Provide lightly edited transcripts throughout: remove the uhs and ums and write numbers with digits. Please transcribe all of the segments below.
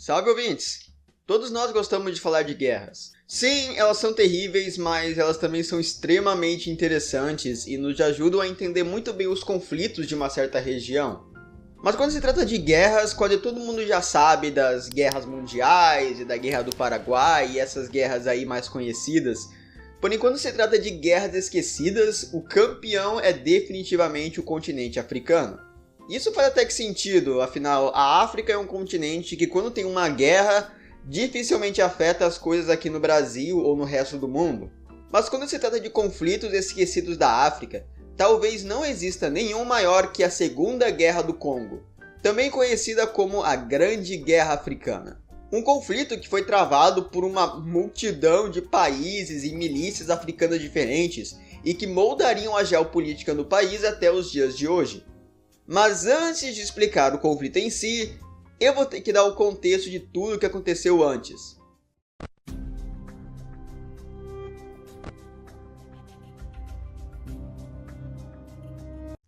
Salve, ouvintes! Todos nós gostamos de falar de guerras. Sim, elas são terríveis, mas elas também são extremamente interessantes e nos ajudam a entender muito bem os conflitos de uma certa região. Mas quando se trata de guerras, quase todo mundo já sabe das guerras mundiais e da Guerra do Paraguai e essas guerras aí mais conhecidas. Porém, quando se trata de guerras esquecidas, o campeão é definitivamente o continente africano. Isso faz até que sentido, afinal, a África é um continente que quando tem uma guerra, dificilmente afeta as coisas aqui no Brasil ou no resto do mundo. Mas quando se trata de conflitos esquecidos da África, talvez não exista nenhum maior que a Segunda Guerra do Congo, também conhecida como a Grande Guerra Africana. Um conflito que foi travado por uma multidão de países e milícias africanas diferentes e que moldariam a geopolítica do país até os dias de hoje. Mas antes de explicar o conflito em si, eu vou ter que dar o contexto de tudo o que aconteceu antes.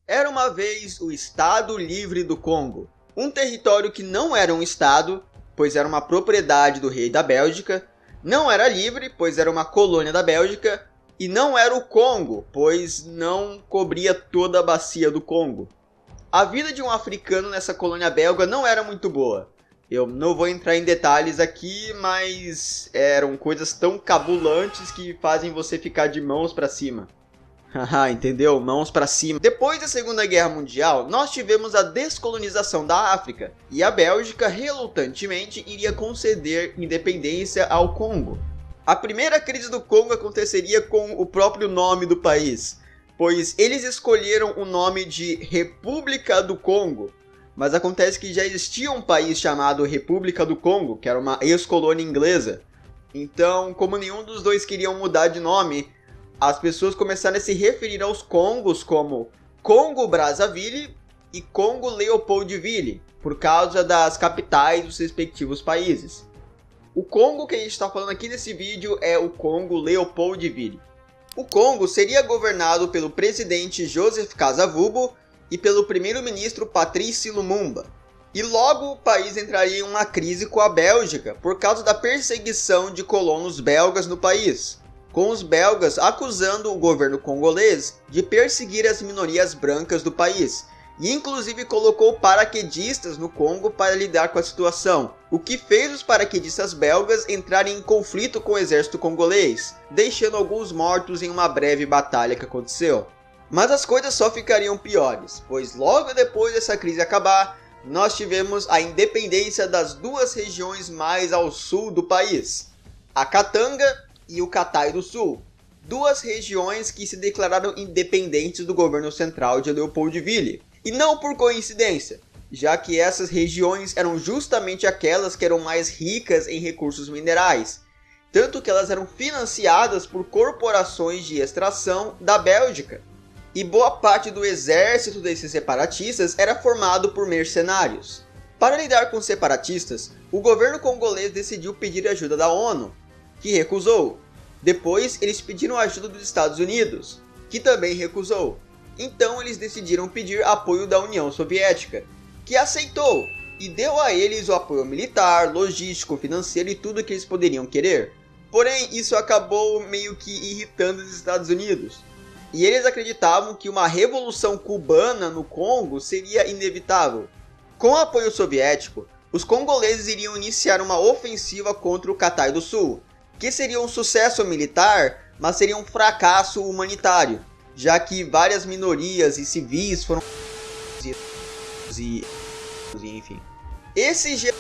Era uma vez o Estado Livre do Congo, um território que não era um estado, pois era uma propriedade do rei da Bélgica, não era livre, pois era uma colônia da Bélgica, e não era o Congo, pois não cobria toda a bacia do Congo. A vida de um africano nessa colônia belga não era muito boa. Eu não vou entrar em detalhes aqui, mas eram coisas tão cabulantes que fazem você ficar de mãos para cima. Haha, entendeu? Mãos para cima. Depois da Segunda Guerra Mundial, nós tivemos a descolonização da África, e a Bélgica relutantemente iria conceder independência ao Congo. A primeira crise do Congo aconteceria com o próprio nome do país, pois eles escolheram o nome de República do Congo, mas acontece que já existia um país chamado República do Congo, que era uma ex-colônia inglesa. Então, como nenhum dos dois queriam mudar de nome, as pessoas começaram a se referir aos Congos como Congo-Brazzaville e Congo-Leopoldville, por causa das capitais dos respectivos países. O Congo que a gente está falando aqui nesse vídeo é o Congo-Leopoldville. O Congo seria governado pelo presidente Joseph Kasavubu e pelo primeiro-ministro Patrice Lumumba. E logo o país entraria em uma crise com a Bélgica por causa da perseguição de colonos belgas no país, com os belgas acusando o governo congolês de perseguir as minorias brancas do país, e inclusive colocou paraquedistas no Congo para lidar com a situação, o que fez os paraquedistas belgas entrarem em conflito com o exército congolês, deixando alguns mortos em uma breve batalha que aconteceu. Mas as coisas só ficariam piores, pois logo depois dessa crise acabar, nós tivemos a independência das duas regiões mais ao sul do país, a Katanga e o Katai do Sul, duas regiões que se declararam independentes do governo central de Leopoldville. E não por coincidência, já que essas regiões eram justamente aquelas que eram mais ricas em recursos minerais, tanto que elas eram financiadas por corporações de extração da Bélgica. E boa parte do exército desses separatistas era formado por mercenários. Para lidar com os separatistas, o governo congolês decidiu pedir ajuda da ONU, que recusou. Depois eles pediram ajuda dos Estados Unidos, que também recusou. Então eles decidiram pedir apoio da União Soviética, que aceitou e deu a eles o apoio militar, logístico, financeiro e tudo que eles poderiam querer. Porém, isso acabou meio que irritando os Estados Unidos. E eles acreditavam que uma revolução cubana no Congo seria inevitável. Com o apoio soviético, os congoleses iriam iniciar uma ofensiva contra o Katai do Sul, que seria um sucesso militar, mas seria um fracasso humanitário, já que várias minorias e civis foram enfim. Esse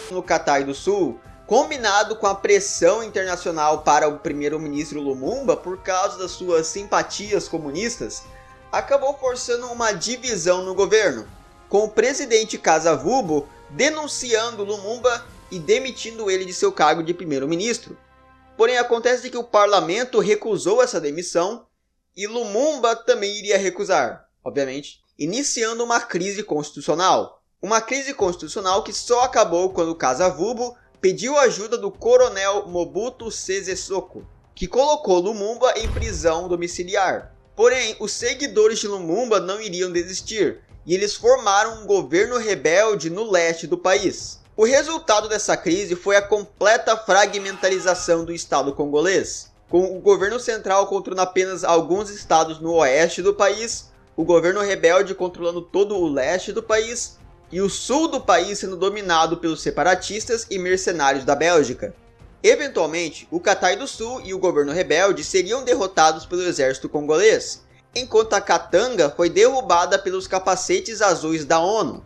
no Katai do Sul, combinado com a pressão internacional para o primeiro-ministro Lumumba por causa das suas simpatias comunistas, acabou forçando uma divisão no governo, com o presidente Kasavubu denunciando Lumumba e demitindo ele de seu cargo de primeiro-ministro. Porém, acontece que o parlamento recusou essa demissão e Lumumba também iria recusar, obviamente, iniciando uma crise constitucional. Uma crise constitucional que só acabou quando Kasavubu pediu ajuda do coronel Mobutu Sese Seko, que colocou Lumumba em prisão domiciliar. Porém, os seguidores de Lumumba não iriam desistir, e eles formaram um governo rebelde no leste do país. O resultado dessa crise foi a completa fragmentarização do Estado congolês, com o governo central controlando apenas alguns estados no oeste do país, o governo rebelde controlando todo o leste do país e o sul do país sendo dominado pelos separatistas e mercenários da Bélgica. Eventualmente, o Katai do Sul e o governo rebelde seriam derrotados pelo exército congolês, enquanto a Katanga foi derrubada pelos capacetes azuis da ONU.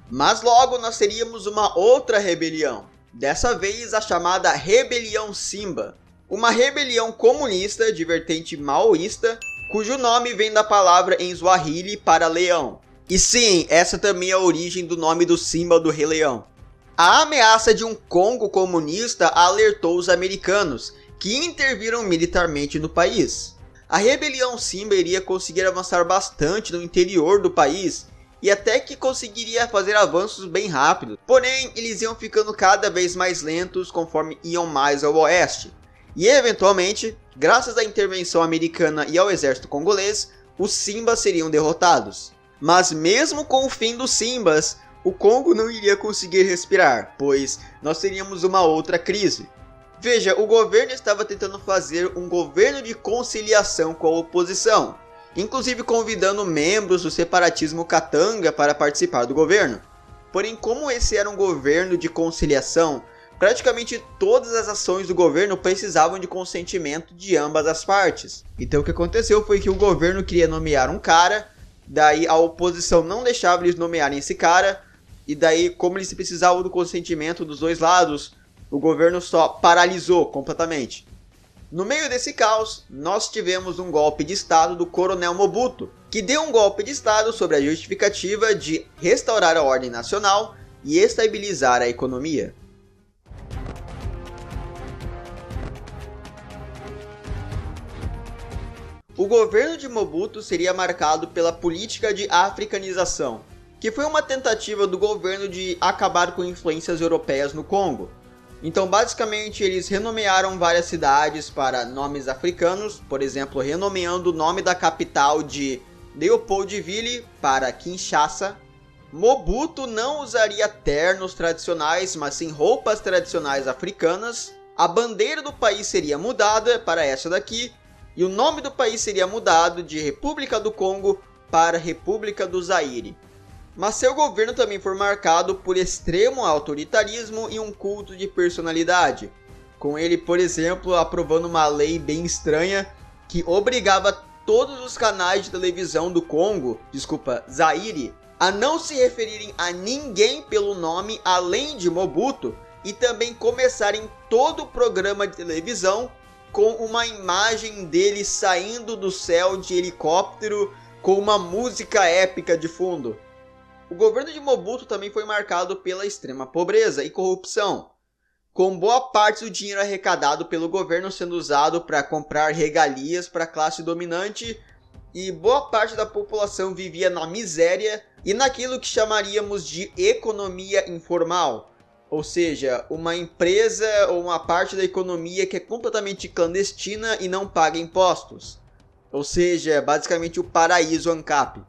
Mas logo nós teríamos uma outra rebelião, dessa vez a chamada Rebelião Simba, uma rebelião comunista de vertente maoísta, cujo nome vem da palavra em Swahili para leão. E sim, essa também é a origem do nome do Simba do Rei Leão. A ameaça de um Congo comunista alertou os americanos, que interviram militarmente no país. A rebelião Simba iria conseguir avançar bastante no interior do país e até que conseguiria fazer avanços bem rápidos, porém eles iam ficando cada vez mais lentos conforme iam mais ao oeste. E eventualmente, graças à intervenção americana e ao exército congolês, os Simbas seriam derrotados. Mas mesmo com o fim dos Simbas, o Congo não iria conseguir respirar, pois nós teríamos uma outra crise. Veja, o governo estava tentando fazer um governo de conciliação com a oposição, inclusive convidando membros do separatismo Katanga para participar do governo. Porém, como esse era um governo de conciliação, praticamente todas as ações do governo precisavam de consentimento de ambas as partes. Então o que aconteceu foi que o governo queria nomear um cara, daí a oposição não deixava eles nomearem esse cara, e daí, como eles precisavam do consentimento dos dois lados, o governo só paralisou completamente. No meio desse caos, nós tivemos um golpe de estado do coronel Mobutu, que deu um golpe de estado sobre a justificativa de restaurar a ordem nacional e estabilizar a economia. O governo de Mobutu seria marcado pela política de africanização, que foi uma tentativa do governo de acabar com influências europeias no Congo. Então, basicamente, eles renomearam várias cidades para nomes africanos, por exemplo, renomeando o nome da capital de Leopoldville para Kinshasa. Mobutu não usaria ternos tradicionais, mas sim roupas tradicionais africanas. A bandeira do país seria mudada para essa daqui, e o nome do país seria mudado de República do Congo para República do Zaire. Mas seu governo também foi marcado por extremo autoritarismo e um culto de personalidade, com ele, por exemplo, aprovando uma lei bem estranha que obrigava todos os canais de televisão do Congo, Zaire, a não se referirem a ninguém pelo nome além de Mobutu e também começarem todo o programa de televisão com uma imagem dele saindo do céu de helicóptero com uma música épica de fundo. O governo de Mobutu também foi marcado pela extrema pobreza e corrupção, com boa parte do dinheiro arrecadado pelo governo sendo usado para comprar regalias para a classe dominante, e boa parte da população vivia na miséria e naquilo que chamaríamos de economia informal, ou seja, uma empresa ou uma parte da economia que é completamente clandestina e não paga impostos, ou seja, basicamente o paraíso ANCAP.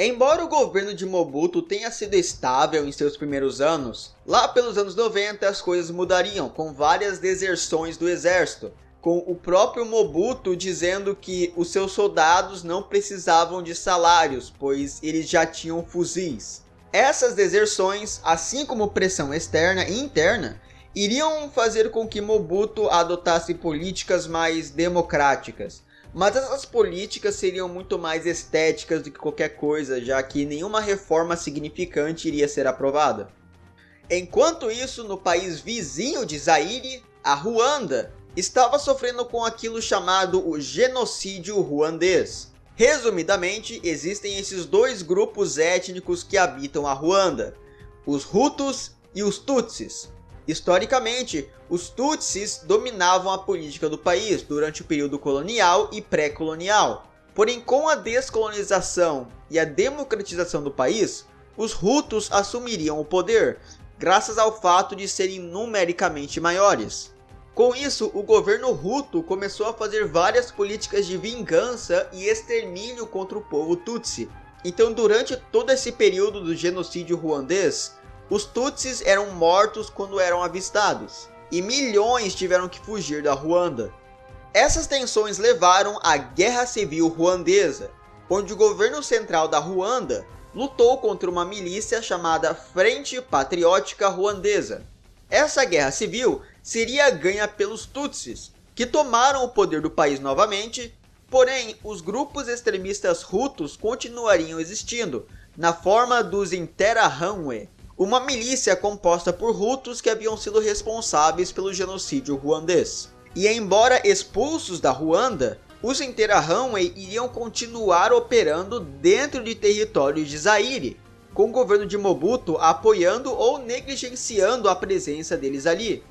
Embora o governo de Mobutu tenha sido estável em seus primeiros anos, lá pelos anos 90 as coisas mudariam com várias deserções do exército, com o próprio Mobutu dizendo que os seus soldados não precisavam de salários, pois eles já tinham fuzis. Essas deserções, assim como pressão externa e interna, iriam fazer com que Mobutu adotasse políticas mais democráticas. Mas essas políticas seriam muito mais estéticas do que qualquer coisa, já que nenhuma reforma significante iria ser aprovada. Enquanto isso, no país vizinho de Zaire, a Ruanda, estava sofrendo com aquilo chamado o genocídio ruandês. Resumidamente, existem esses dois grupos étnicos que habitam a Ruanda, os Hutus e os Tutsis. Historicamente, os Tutsis dominavam a política do país durante o período colonial e pré-colonial. Porém, com a descolonização e a democratização do país, os Hutus assumiriam o poder, graças ao fato de serem numericamente maiores. Com isso, o governo Hutu começou a fazer várias políticas de vingança e extermínio contra o povo Tutsi. Então, durante todo esse período do genocídio ruandês, Os Tutsis eram mortos quando eram avistados, e milhões tiveram que fugir da Ruanda. Essas tensões levaram à Guerra Civil Ruandesa, onde o governo central da Ruanda lutou contra uma milícia chamada Frente Patriótica Ruandesa. Essa guerra civil seria ganha pelos Tutsis, que tomaram o poder do país novamente, porém os grupos extremistas Hutus continuariam existindo, na forma dos Interahamwe, uma milícia composta por Hutus que haviam sido responsáveis pelo genocídio ruandês. E embora expulsos da Ruanda, os Interahamwe iriam continuar operando dentro de territórios de Zaire, com o governo de Mobutu apoiando ou negligenciando a presença deles ali.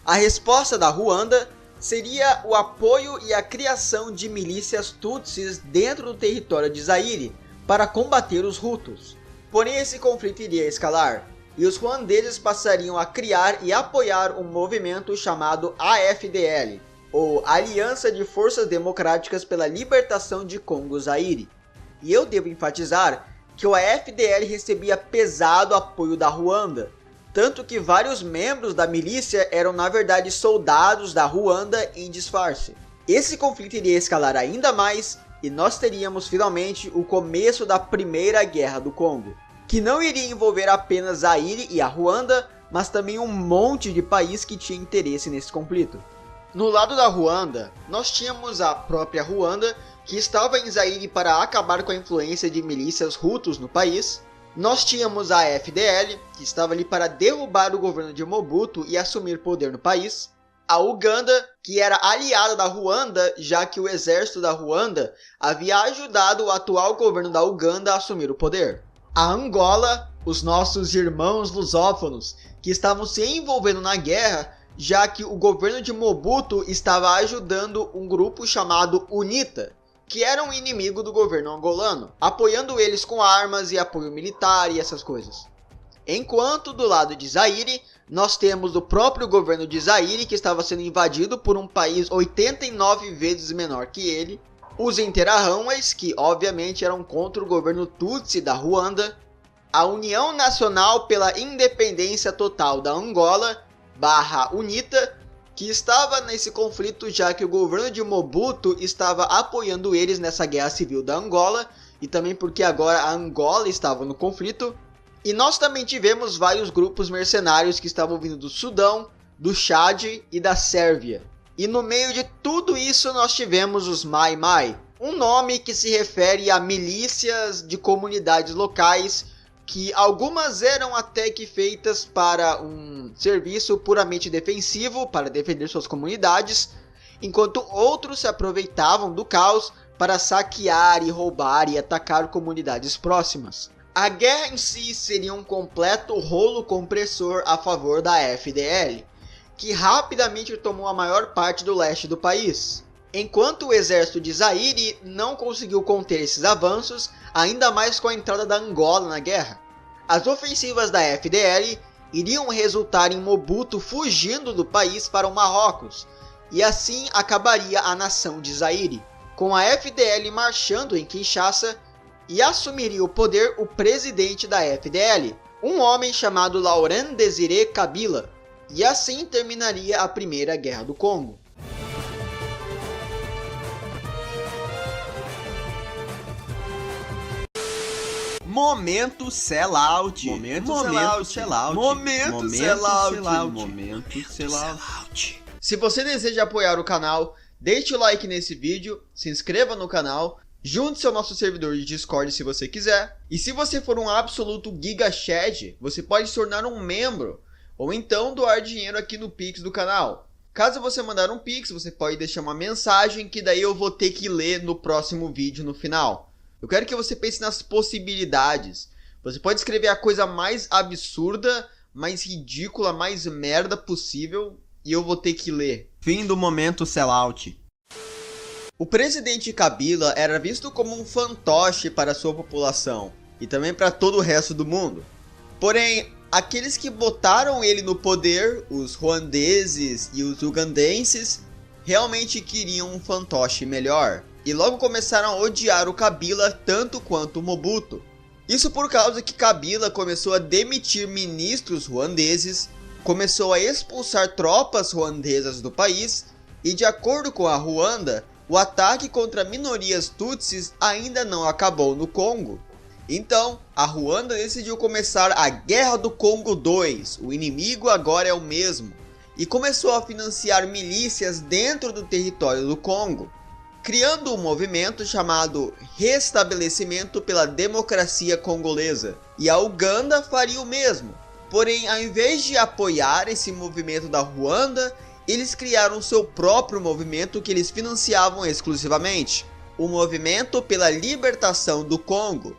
A resposta da Ruanda seria o apoio e a criação de milícias Tutsis dentro do território de Zaire para combater os Hutus. Porém, esse conflito iria escalar, e os ruandeses passariam a criar e apoiar um movimento chamado AFDL, ou Aliança de Forças Democráticas pela Libertação de Congo-Zaire. E eu devo enfatizar que o AFDL recebia pesado apoio da Ruanda, tanto que vários membros da milícia eram na verdade soldados da Ruanda em disfarce. Esse conflito iria escalar ainda mais e nós teríamos finalmente o começo da Primeira Guerra do Congo, que não iria envolver apenas Zaire e a Ruanda, mas também um monte de país que tinha interesse nesse conflito. No lado da Ruanda, nós tínhamos a própria Ruanda, que estava em Zaire para acabar com a influência de milícias Hutus no país. Nós tínhamos a FDL, que estava ali para derrubar o governo de Mobutu e assumir poder no país. A Uganda, que era aliada da Ruanda, já que o exército da Ruanda havia ajudado o atual governo da Uganda a assumir o poder. A Angola, os nossos irmãos lusófonos, que estavam se envolvendo na guerra, já que o governo de Mobutu estava ajudando um grupo chamado UNITA, que era um inimigo do governo angolano, apoiando eles com armas e apoio militar e essas coisas. Enquanto do lado de Zaire, nós temos o próprio governo de Zaire, que estava sendo invadido por um país 89 vezes menor que ele, os Interahamwe's, que obviamente eram contra o governo Tutsi da Ruanda, a União Nacional pela Independência Total da Angola, UNITA, que estava nesse conflito já que o governo de Mobutu estava apoiando eles nessa guerra civil da Angola, e também porque agora a Angola estava no conflito. E nós também tivemos vários grupos mercenários que estavam vindo do Sudão, do Chad e da Sérvia. E no meio de tudo isso nós tivemos os Mai Mai, um nome que se refere a milícias de comunidades locais, que algumas eram até que feitas para um serviço puramente defensivo, para defender suas comunidades, enquanto outros se aproveitavam do caos para saquear e roubar e atacar comunidades próximas. A guerra em si seria um completo rolo compressor a favor da FDL, que rapidamente tomou a maior parte do leste do país, enquanto o exército de Zaire não conseguiu conter esses avanços, ainda mais com a entrada da Angola na guerra. As ofensivas da FDL iriam resultar em Mobutu fugindo do país para o Marrocos, e assim acabaria a nação de Zaire, com a FDL marchando em Kinshasa, e assumiria o poder o presidente da FDL, um homem chamado Laurent Désiré Kabila, e assim terminaria a Primeira Guerra do Congo. Momento sellout. Momento sellout. Se você deseja apoiar o canal, deixe o like nesse vídeo, se inscreva no canal, junte-se ao nosso servidor de Discord se você quiser. E se você for um absoluto Giga Chad, você pode se tornar um membro, ou então doar dinheiro aqui no Pix do canal. Caso você mandar um Pix, você pode deixar uma mensagem que daí eu vou ter que ler no próximo vídeo no final. Eu quero que você pense nas possibilidades. Você pode escrever a coisa mais absurda, mais ridícula, mais merda possível e eu vou ter que ler. Fim do momento sellout. O presidente Kabila era visto como um fantoche para sua população e também para todo o resto do mundo. Porém, aqueles que botaram ele no poder, os ruandeses e os ugandenses, realmente queriam um fantoche melhor. E logo começaram a odiar o Kabila tanto quanto o Mobutu. Isso por causa que Kabila começou a demitir ministros ruandeses, começou a expulsar tropas ruandesas do país e, de acordo com a Ruanda, o ataque contra minorias tutsis ainda não acabou no Congo. Então, a Ruanda decidiu começar a Guerra do Congo II, o inimigo agora é o mesmo, e começou a financiar milícias dentro do território do Congo, criando um movimento chamado Restabelecimento pela Democracia Congolesa. E a Uganda faria o mesmo, porém ao invés de apoiar esse movimento da Ruanda, eles criaram seu próprio movimento que eles financiavam exclusivamente, o Movimento pela Libertação do Congo.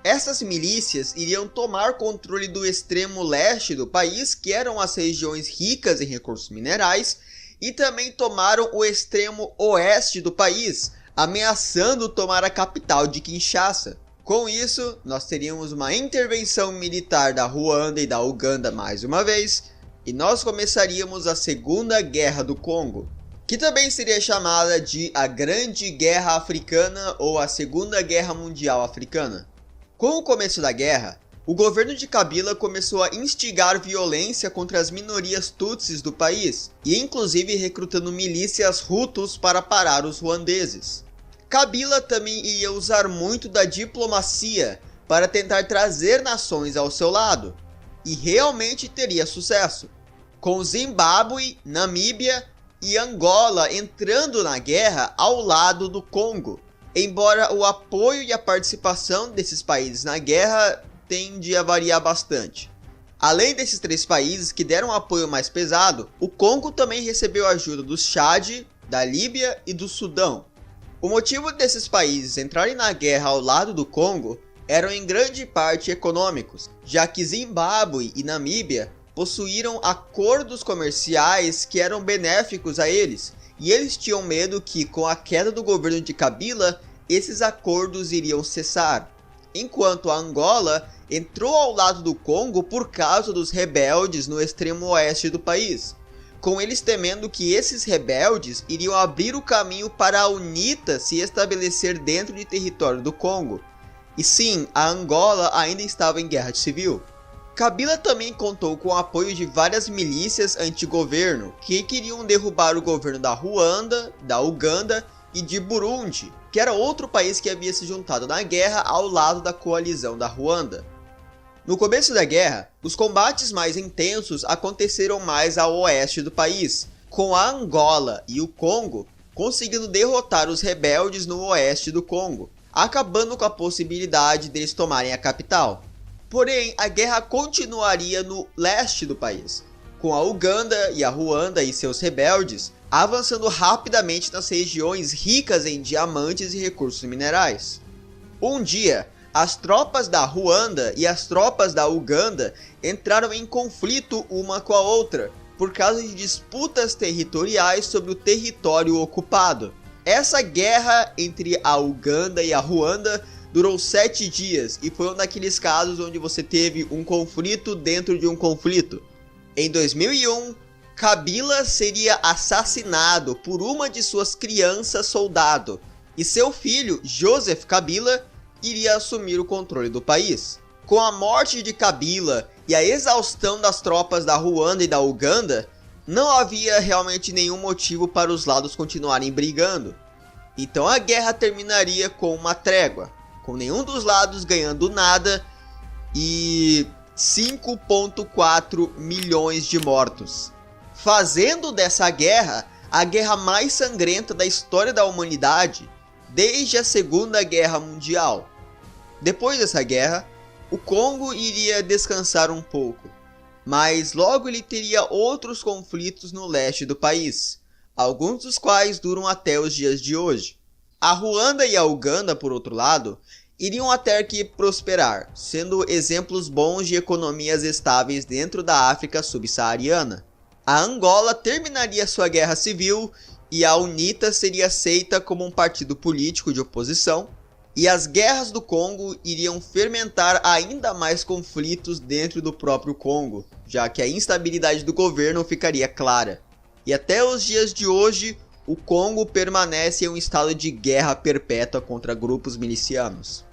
Essas milícias iriam tomar controle do extremo leste do país, que eram as regiões ricas em recursos minerais, e também tomaram o extremo oeste do país, ameaçando tomar a capital de Kinshasa. Com isso, nós teríamos uma intervenção militar da Ruanda e da Uganda mais uma vez, e nós começaríamos a Segunda Guerra do Congo, que também seria chamada de a Grande Guerra Africana ou a Segunda Guerra Mundial Africana. Com o começo da guerra, o governo de Kabila começou a instigar violência contra as minorias tutsis do país, e inclusive recrutando milícias hutus para parar os ruandeses. Kabila também iria usar muito da diplomacia para tentar trazer nações ao seu lado, e realmente teria sucesso, com Zimbábue, Namíbia e Angola entrando na guerra ao lado do Congo, embora o apoio e a participação desses países na guerra tende a variar bastante. Além desses três países que deram apoio mais pesado, o Congo também recebeu ajuda do Chad, da Líbia e do Sudão. O motivo desses países entrarem na guerra ao lado do Congo eram em grande parte econômicos, já que Zimbábue e Namíbia possuíram acordos comerciais que eram benéficos a eles, e eles tinham medo que, com a queda do governo de Kabila, esses acordos iriam cessar. Enquanto a Angola entrou ao lado do Congo por causa dos rebeldes no extremo oeste do país, com eles temendo que esses rebeldes iriam abrir o caminho para a UNITA se estabelecer dentro de território do Congo. E sim, a Angola ainda estava em guerra civil. Kabila também contou com o apoio de várias milícias anti-governo que queriam derrubar o governo da Ruanda, da Uganda e de Burundi, que era outro país que havia se juntado na guerra ao lado da coalizão da Ruanda. No começo da guerra, os combates mais intensos aconteceram mais ao oeste do país, com a Angola e o Congo conseguindo derrotar os rebeldes no oeste do Congo, acabando com a possibilidade deles tomarem a capital. Porém, a guerra continuaria no leste do país, com a Uganda e a Ruanda e seus rebeldes avançando rapidamente nas regiões ricas em diamantes e recursos minerais. Um dia, as tropas da Ruanda e as tropas da Uganda entraram em conflito uma com a outra, por causa de disputas territoriais sobre o território ocupado. Essa guerra entre a Uganda e a Ruanda durou 7 dias e foi um daqueles casos onde você teve um conflito dentro de um conflito. Em 2001, Kabila seria assassinado por uma de suas crianças soldado e seu filho, Joseph Kabila, iria assumir o controle do país. Com a morte de Kabila e a exaustão das tropas da Ruanda e da Uganda, não havia realmente nenhum motivo para os lados continuarem brigando. Então a guerra terminaria com uma trégua, com nenhum dos lados ganhando nada e 5,4 milhões de mortos, fazendo dessa guerra a guerra mais sangrenta da história da humanidade desde a Segunda Guerra Mundial. Depois dessa guerra, o Congo iria descansar um pouco, mas logo ele teria outros conflitos no leste do país, alguns dos quais duram até os dias de hoje. A Ruanda e a Uganda, por outro lado, iriam até que prosperar, sendo exemplos bons de economias estáveis dentro da África subsaariana. A Angola terminaria sua guerra civil e a UNITA seria aceita como um partido político de oposição, e as guerras do Congo iriam fermentar ainda mais conflitos dentro do próprio Congo, já que a instabilidade do governo ficaria clara. E até os dias de hoje, o Congo permanece em um estado de guerra perpétua contra grupos milicianos.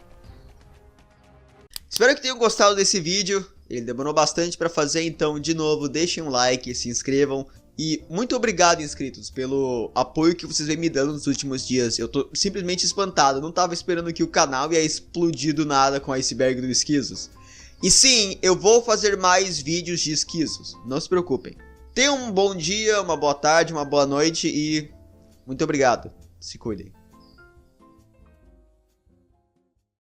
Espero que tenham gostado desse vídeo. Ele demorou bastante para fazer, então de novo deixem um like, se inscrevam. E muito obrigado, inscritos, pelo apoio que vocês vêm me dando nos últimos dias. Eu tô simplesmente espantado, eu não tava esperando que o canal ia explodir do nada com o iceberg do Esquizos. E sim, eu vou fazer mais vídeos de esquizos, não se preocupem. Tenham um bom dia, uma boa tarde, uma boa noite e muito obrigado. Se cuidem.